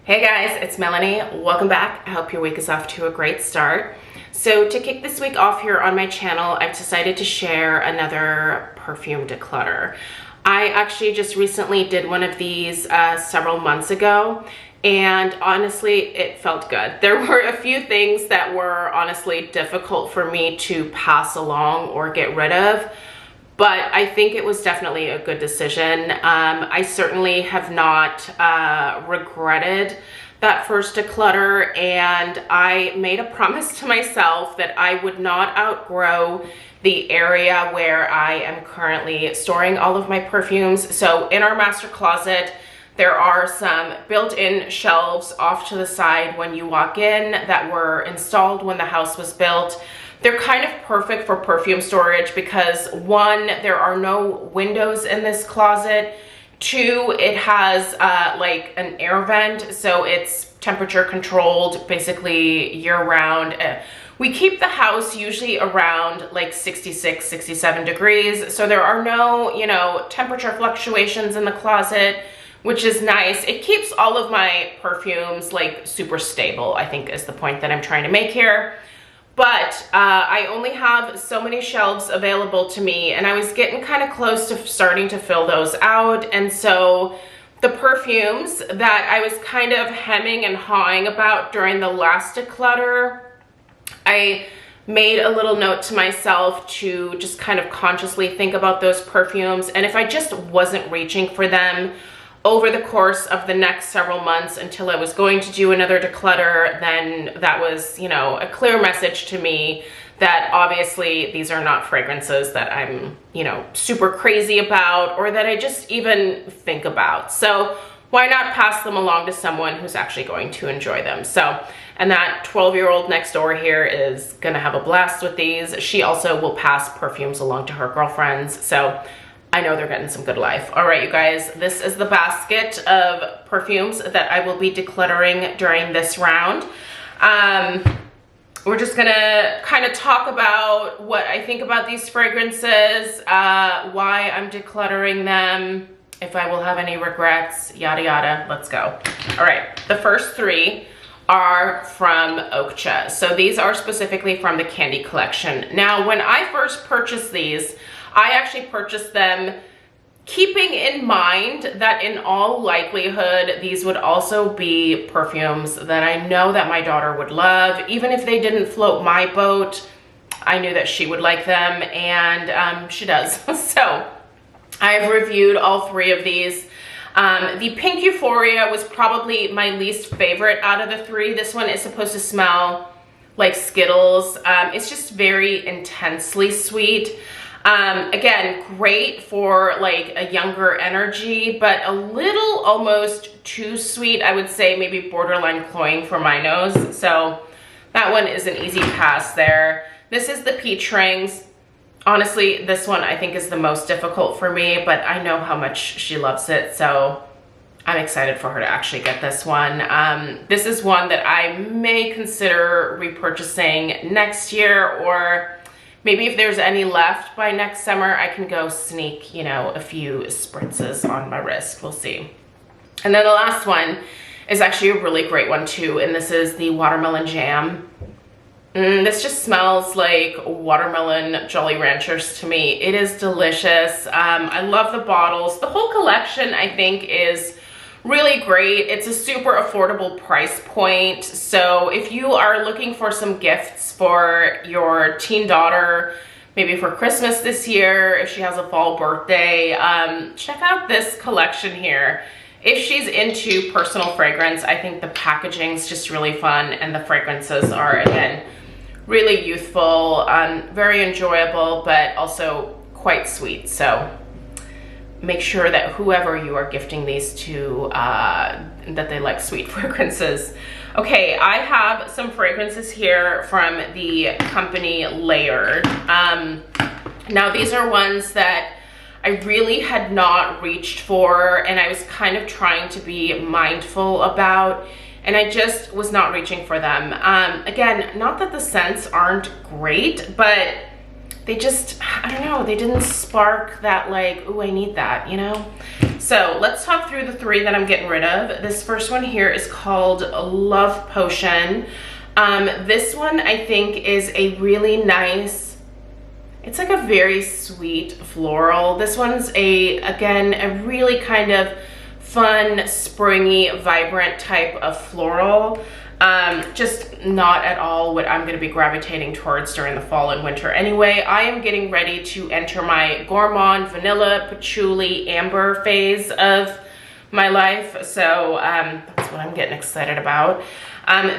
Hey guys, it's Melanie. Welcome back. I hope your week is off to a great start. So to kick this week off here on my channel, I've decided to share another perfume declutter. I actually just recently did one of these several months ago, and honestly, it felt good. There were a few things that were honestly difficult for me to pass along or get rid of, but I think it was definitely a good decision. I certainly have not regretted that first declutter, and I made a promise to myself that I would not outgrow the area where I am currently storing all of my perfumes. So in our master closet, there are some built-in shelves off to the side when you walk in that were installed when the house was built. They're kind of perfect for perfume storage because one, there are no windows in this closet. Two, it has like an air vent, so it's temperature controlled basically year round. We keep the house usually around like 66, 67 degrees. So there are no, temperature fluctuations in the closet, which is nice. It keeps all of my perfumes like super stable, I think is the point that I'm trying to make here. But I only have so many shelves available to me, and I was getting kind of close to starting to fill those out. And so the perfumes that I was kind of hemming and hawing about during the last declutter, I made a little note to myself to just kind of consciously think about those perfumes. And if I just wasn't reaching for them over the course of the next several months until I was going to do another declutter, then that was, a clear message to me that obviously these are not fragrances that I'm, super crazy about or that I just even think about. So why not pass them along to someone who's actually going to enjoy them? So, and that 12-year-old next door here is gonna have a blast with these. She also will pass perfumes along to her girlfriends. So I know they're getting some good life. All right, you guys, this is the basket of perfumes that I will be decluttering during this round. We're just gonna kind of talk about what I think about these fragrances, why I'm decluttering them, if I will have any regrets, yada yada. Let's go. All right, the first three are from Oakcha. So these are specifically from the candy collection. Now, when I first purchased these, I actually purchased them keeping in mind that in all likelihood, these would also be perfumes that I know that my daughter would love. Even if they didn't float my boat, I knew that she would like them, and she does. So I've reviewed all three of these. The Pink Euphoria was probably my least favorite out of the three. This one is supposed to smell like Skittles. It's just very intensely sweet. Again, great for like a younger energy, but a little almost too sweet. I would say maybe borderline cloying for my nose. So that one is an easy pass there. This is the Peach Rings. Honestly, this one I think is the most difficult for me, but I know how much she loves it. So I'm excited for her to actually get this one. This is one that I may consider repurchasing next year, or maybe if there's any left by next summer, I can go sneak, a few spritzes on my wrist. We'll see. And then the last one is actually a really great one too, and this is the Watermelon Jam. This just smells like watermelon Jolly Ranchers to me. It is delicious. I love the bottles. The whole collection, I think, is really great. It's a super affordable price point. So if you are looking for some gifts for your teen daughter, maybe for Christmas this year, if she has a fall birthday, check out this collection here. If she's into personal fragrance, I think the packaging's just really fun, and the fragrances are, again, really youthful, very enjoyable, but also quite sweet. So make sure that whoever you are gifting these to, that they like sweet fragrances. Okay, I have some fragrances here from the company Layered. Now these are ones that I really had not reached for, and I was kind of trying to be mindful about, and I just was not reaching for them. Again, not that the scents aren't great, but they just, I don't know, they didn't spark that like, ooh, I need that, you know? So let's talk through the 3 that I'm getting rid of. This first one here is called Love Potion. This one I think is a really nice, it's like a very sweet floral. This one's again, a really kind of fun, springy, vibrant type of floral. Just not at all what I'm going to be gravitating towards during the fall and winter. Anyway, I am getting ready to enter my gourmand vanilla patchouli amber phase of my life. So that's what I'm getting excited about.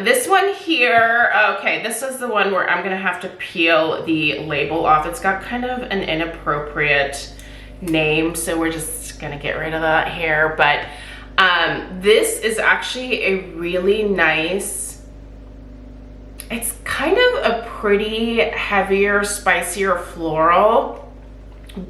This one here, okay, this is the one where I'm going to have to peel the label off. It's got kind of an inappropriate name, so we're just going to get rid of that here. But this is actually a really nice, it's kind of a pretty heavier, spicier floral,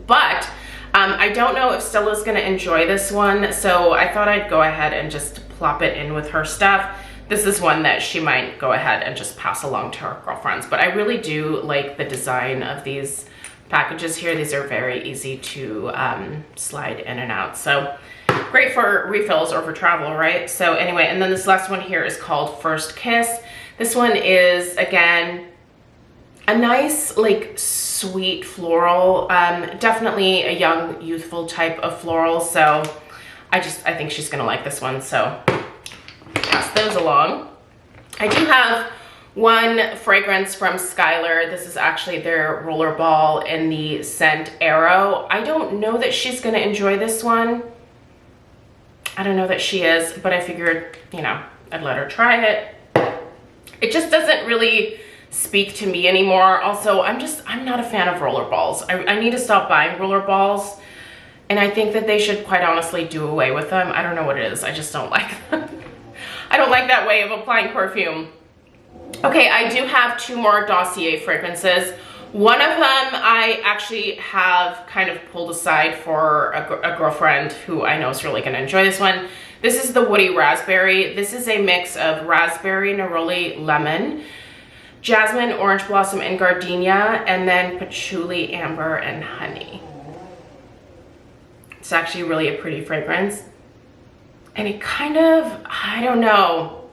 but I don't know if Stella's gonna enjoy this one, so I thought I'd go ahead and just plop it in with her stuff. This is one that she might go ahead and just pass along to her girlfriends, but I really do like the design of these packages here. These are very easy to slide in and out, so great for refills or for travel, right? So anyway, and then this last one here is called First Kiss. This one is, again, a nice, like, sweet floral. Definitely a young, youthful type of floral. So I think she's gonna like this one. So pass those along. I do have one fragrance from SKYLAR. This is actually their rollerball in the scent Arrow. I don't know that she's gonna enjoy this one. I don't know that she is, but I figured, you know, I'd let her try it. It just doesn't really speak to me anymore. Also, I'm not a fan of rollerballs. I need to stop buying rollerballs, and I think that they should quite honestly do away with them. I don't know what it is. I just don't like them. I don't like that way of applying perfume. Okay, I do have 2 more Dossier fragrances. One of them I actually have kind of pulled aside for a girlfriend who I know is really going to enjoy this one. This is the Woody Raspberry. This is a mix of raspberry, neroli, lemon, jasmine, orange blossom, and gardenia, and then patchouli, amber, and honey. It's actually really a pretty fragrance. And it kind of, I don't know.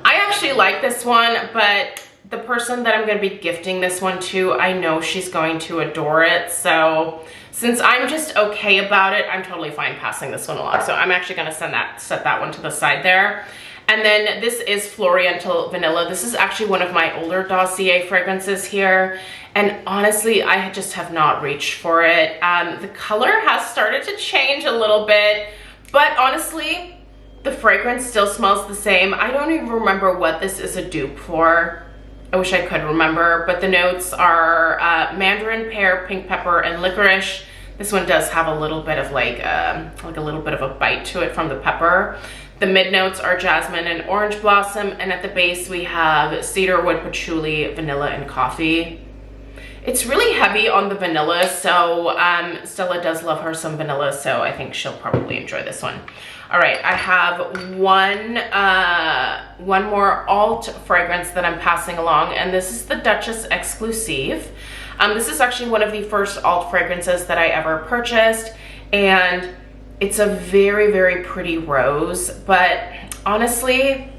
I actually like this one, but the person that I'm going to be gifting this one to, I know she's going to adore it. So since I'm just okay about it, I'm totally fine passing this one along. So I'm actually going to set that one to the side there. And then this is Floriental Vanilla. This is actually one of my older Dossier fragrances here. And honestly, I just have not reached for it. The color has started to change a little bit, but honestly, the fragrance still smells the same. I don't even remember what this is a dupe for. I wish I could remember, but the notes are mandarin, pear, pink pepper, and licorice. This one does have a little bit of like a little bit of a bite to it from the pepper. The mid notes are jasmine and orange blossom, and at the base we have cedarwood, patchouli, vanilla, and coffee. It's really heavy on the vanilla, so Stella does love her some vanilla, so I think she'll probably enjoy this one. All right, I have one more alt fragrance that I'm passing along, and this is the Duchess Exclusive. This is actually one of the first alt fragrances that I ever purchased, and it's a very, very pretty rose, but honestly,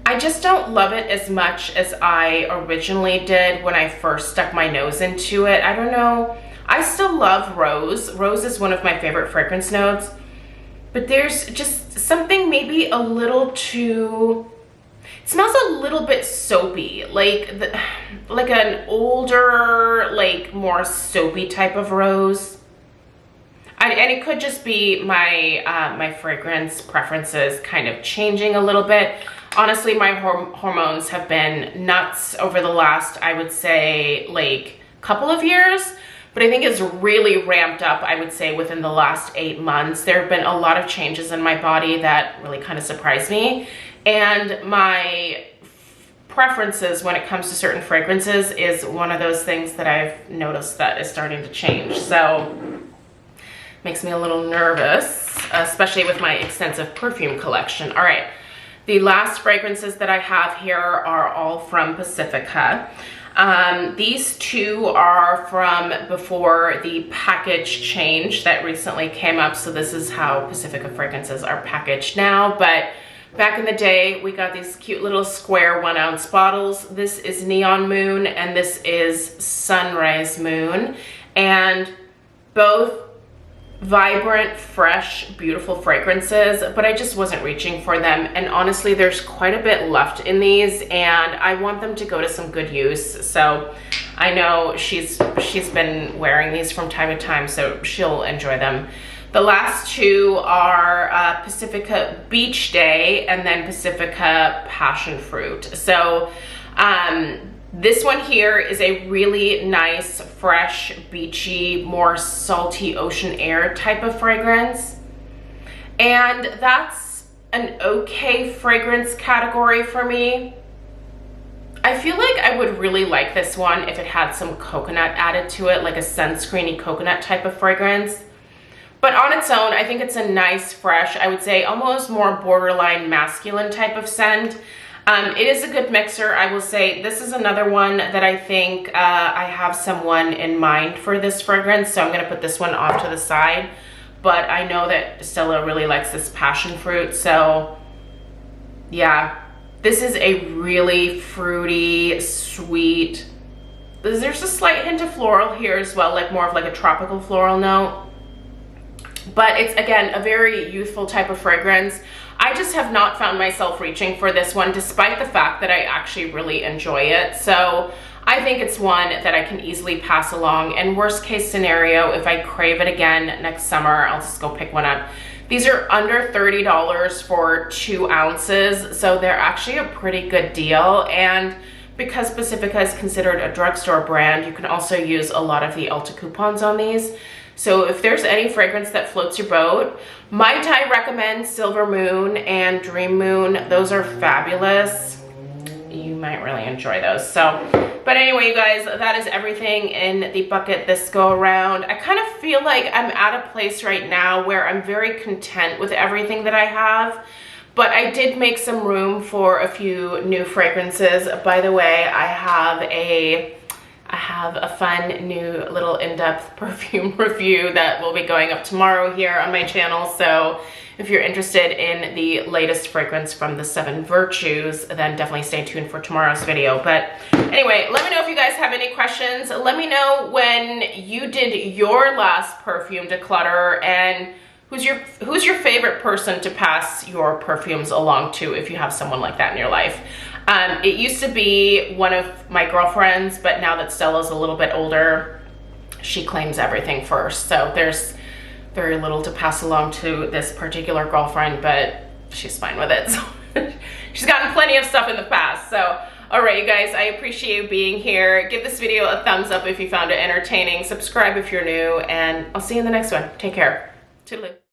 I just don't love it as much as I originally did when I first stuck my nose into it. I don't know. I still love rose. Rose is one of my favorite fragrance notes, but there's just something maybe a little too, it smells a little bit soapy, like an older, like more soapy type of rose. And it could just be my my fragrance preferences kind of changing a little bit. Honestly, my hormones have been nuts over the last, I would say, like couple of years. But I think it's really ramped up, I would say, within the last 8 months. There have been a lot of changes in my body that really kind of surprised me. And my preferences when it comes to certain fragrances is one of those things that I've noticed that is starting to change. So makes me a little nervous, especially with my extensive perfume collection. All right, the last fragrances that I have here are all from Pacifica. These two are from before the package change that recently came up. So this is how Pacifica fragrances are packaged now. But back in the day, we got these cute little square 1 ounce bottles. This is Neon Moon and this is Sunrise Moon. And both vibrant, fresh, beautiful fragrances, but I just wasn't reaching for them. And honestly, there's quite a bit left in these and I want them to go to some good use. So I know she's been wearing these from time to time, so she'll enjoy them. The last two are Pacifica Beach Day and then Pacifica Passion Fruit. So this one here is a really nice, fresh, beachy, more salty ocean air type of fragrance. And that's an okay fragrance category for me. I feel like I would really like this one if it had some coconut added to it, like a sunscreeny coconut type of fragrance. But on its own, I think it's a nice, fresh, I would say almost more borderline masculine type of scent. It is a good mixer. I will say this is another one that I think I have someone in mind for this fragrance, so I'm going to put this one off to the side. But I know that Stella really likes this passion fruit, so yeah, this is a really fruity, sweet. There's a slight hint of floral here as well, like more of like a tropical floral note. But it's, again, a very youthful type of fragrance. I just have not found myself reaching for this one, despite the fact that I actually really enjoy it. So I think it's one that I can easily pass along. And worst case scenario, if I crave it again next summer, I'll just go pick one up. These are under $30 for 2 ounces. So they're actually a pretty good deal. And because Pacifica is considered a drugstore brand, you can also use a lot of the Ulta coupons on these. So if there's any fragrance that floats your boat, might I recommend Silver Moon and Dream Moon. Those are fabulous. You might really enjoy those. So, but anyway, you guys, that is everything in the bucket this go around. I kind of feel like I'm at a place right now where I'm very content with everything that I have. But I did make some room for a few new fragrances. By the way, I have a fun new little in-depth perfume review that will be going up tomorrow here on my channel. So if you're interested in the latest fragrance from the 7 Virtues, then definitely stay tuned for tomorrow's video. But anyway, let me know if you guys have any questions. Let me know when you did your last perfume declutter and who's your favorite person to pass your perfumes along to if you have someone like that in your life. It used to be one of my girlfriends, but now that Stella's a little bit older, she claims everything first. So there's very little to pass along to this particular girlfriend, but she's fine with it. So she's gotten plenty of stuff in the past. So, all right, you guys, I appreciate you being here. Give this video a thumbs up if you found it entertaining. Subscribe if you're new, and I'll see you in the next one. Take care. Toodaloo.